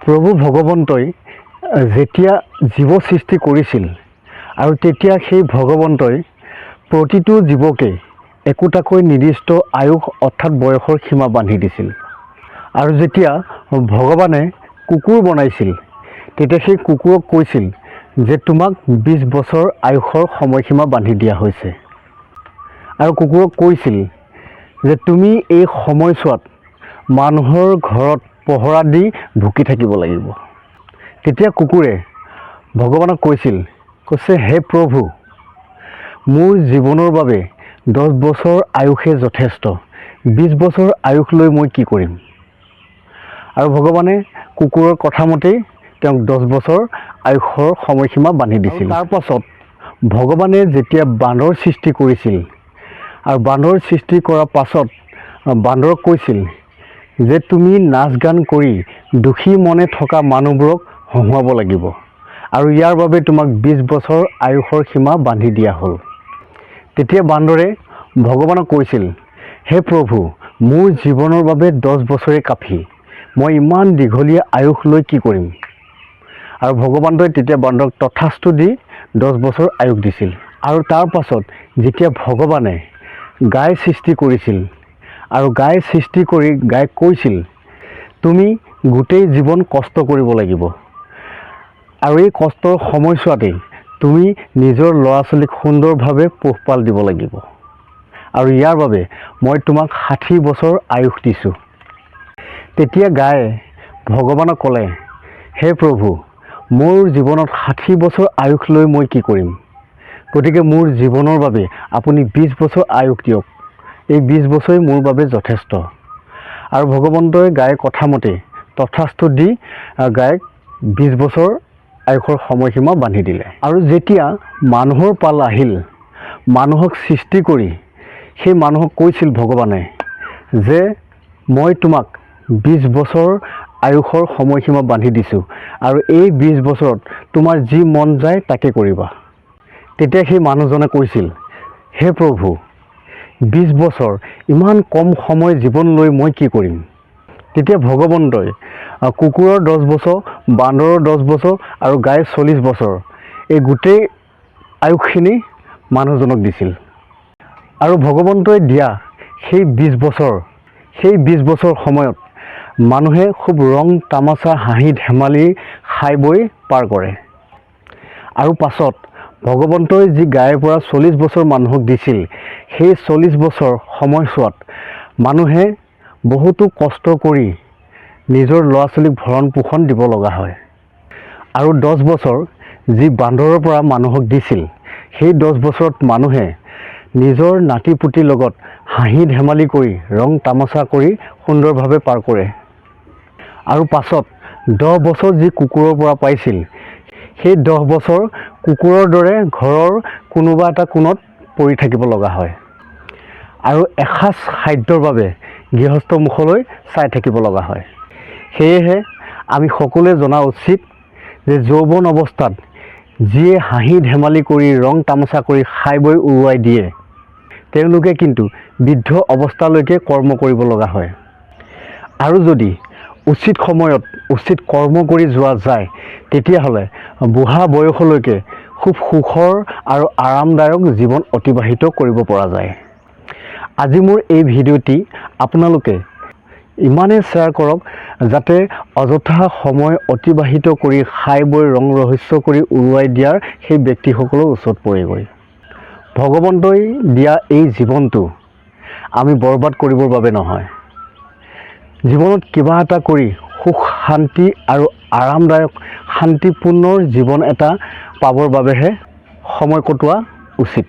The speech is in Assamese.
প্ৰভু ভগৱন্তই যেতিয়া জীৱ সৃষ্টি কৰিছিল আৰু তেতিয়া সেই ভগৱন্তই প্ৰতিটো জীৱকে একোটাকৈ নিৰ্দিষ্ট আয়ুস অৰ্থাৎ বয়সৰ সীমা বান্ধি দিছিল। আৰু যেতিয়া ভগৱানে কুকুৰ বনাইছিল তেতিয়া সেই কুকুৰক কৈছিল যে তোমাক 20 বছৰ আয়ুসৰ সময়সীমা বান্ধি দিয়া হৈছে। আৰু কুকুৰক কৈছিল যে তুমি এই সময়ছোৱাত মানুহৰ ঘৰত পহৰা দি ভুকি থাকিব লাগিব। তেতিয়া কুকুৰে ভগৱানক কৈছে হে প্ৰভু, মোৰ জীৱনৰ বাবে 10 বছৰ আয়ুসে যথেষ্ট, 20 বছৰ আয়ুস লৈ মই কি কৰিম? আৰু ভগৱানে কুকুৰৰ কথা মতেই তেওঁক 10 বছৰ আয়ুসৰ সময়সীমা বান্ধি দিছিল। তাৰ পাছত ভগৱানে যেতিয়া বান্দৰ সৃষ্টি কৰিছিল আৰু বান্দৰ সৃষ্টি কৰাৰ পাছত বান্দৰক কৈছিল যে তুমি নাচ গান কৰি দুখী মনে থকা মানুহবোৰক হহুৱাব লাগিব আৰু ইয়াৰ বাবে তোমাক 20 বছৰ আয়ুসৰ সীমা বান্ধি দিয়া হ'ল। তেতিয়া বান্দৰে ভগৱানক কৈছিল হে প্ৰভু, মোৰ জীৱনৰ বাবে 10 বছৰে কাফি, মই ইমান দীঘলীয়া আয়ুস লৈ কি কৰিম? আৰু ভগৱানটোৱে তেতিয়া বান্দৰক তথাস্তু দি 10 বছৰ আয়ুস দিছিল। আৰু তাৰ পাছত যেতিয়া ভগৱানে গাই সৃষ্টি কৰিছিল আৰু গাই সৃষ্টি কৰি গাইক কৈছিল তুমি গোটেই জীৱন কষ্ট কৰিব লাগিব আৰু এই কষ্টৰ সময়ছোৱাতেই তুমি নিজৰ ল'ৰা ছোৱালীক সুন্দৰভাৱে পোহপাল দিব লাগিব আৰু ইয়াৰ বাবে মই তোমাক 60 বছৰ আয়ুস দিছোঁ। তেতিয়া গায়ে ভগৱানক ক'লে হে প্ৰভু, মোৰ জীৱনত 60 বছৰ আয়ুস লৈ মই কি কৰিম? গতিকে মোৰ জীৱনৰ বাবে আপুনি 20 বছৰ আয়ুস দিয়ক, এই 20 বছৰেই মোৰ বাবে যথেষ্ট। আৰু ভগৱন্তই গাইৰ কথা মতে তথাস্তু দি গাইক 20 বছৰ আয়ুসৰ সময়সীমা বান্ধি দিলে। আৰু যেতিয়া মানুহৰ পাল আহিল, মানুহক সৃষ্টি কৰি সেই মানুহক কৈছিল ভগৱানে যে মই তোমাক 20 বছৰ আয়ুসৰ সময়সীমা বান্ধি দিছোঁ আৰু এই 20 বছৰত তোমাৰ যি মন যায় তাকে কৰিবা। তেতিয়া সেই মানুহজনে কৈছিল হে প্ৰভু, 20 বছৰ ইমান কম সময় জীৱন লৈ মই কি কৰিম? তেতিয়া ভগৱন্তই কুকুৰৰ 10 বছৰ, বান্দৰৰ 10 বছৰ আৰু গাইৰ 40 বছৰ এই গোটেই আয়ুসখিনি মানুহজনক দিছিল। আৰু ভগৱন্তই দিয়া সেই 20 বছৰ সময়ত মানুহে খুব ৰং তামাচা হাঁহি ধেমালি খাই বৈ পাৰ কৰে। আৰু পাছত ভগৱন্তই যি গাইৰ পৰা 40 বছৰ মানুহক দিছিল সেই 40 বছৰ সময়ছোৱাত মানুহে বহুতো কষ্ট কৰি নিজৰ ল'ৰা ছোৱালীক ভৰণ পোষণ দিব লগা হয়। আৰু 10 বছৰ যি বান্দৰৰ পৰা মানুহক দিছিল সেই 10 বছৰত মানুহে নিজৰ নাতি পুতিৰ লগত হাঁহি ধেমালি কৰি ৰং তামাচা কৰি সুন্দৰভাৱে পাৰ কৰে। আৰু পাছত 10 বছৰ যি কুকুৰৰ পৰা পাইছিল সেই 10 বছৰ কুকুৰৰ দৰে ঘৰৰ কোনোবা এটা কোণত পৰি থাকিব লগা হয় আৰু এসাঁজ খাদ্যৰ বাবে গৃহস্থ মুখলৈ চাই থাকিব লগা হয়। সেয়েহে আমি সকলোৱে জনা উচিত যে যৌৱন অৱস্থাত যিয়ে হাঁহি ধেমালি কৰি ৰং তামাচা কৰি খাই বৈ উৰুৱাই দিয়ে তেওঁলোকে কিন্তু বৃদ্ধ অৱস্থালৈকে কৰ্ম কৰিব লগা হয়। আৰু যদি উচিত সময়ত উচিত কৰ্ম কৰি যোৱা যায় তেতিয়াহ'লে বুঢ়া বয়সলৈকে খুব সুখৰ আৰু আৰামদায়ক জীৱন অতিবাহিত কৰিব পৰা যায়। আজি মোৰ এই ভিডিঅ'টি আপোনালোকে ইমানেই শ্বেয়াৰ কৰক যাতে অযথা সময় অতিবাহিত কৰি খাই বৈ ৰং ৰহস্য কৰি উৰুৱাই দিয়াৰ সেই ব্যক্তিসকলৰ ওচৰত পৰেগৈ। ভগৱন্তই দিয়া এই জীৱনটো আমি বৰবাদ কৰিবৰ বাবে নহয়, জীৱনত কিবা এটা কৰি সুখ শান্তি আৰু আৰামদায়ক শান্তিপূৰ্ণ জীৱন এটা পাবৰ বাবেহে সময় কটোৱা উচিত।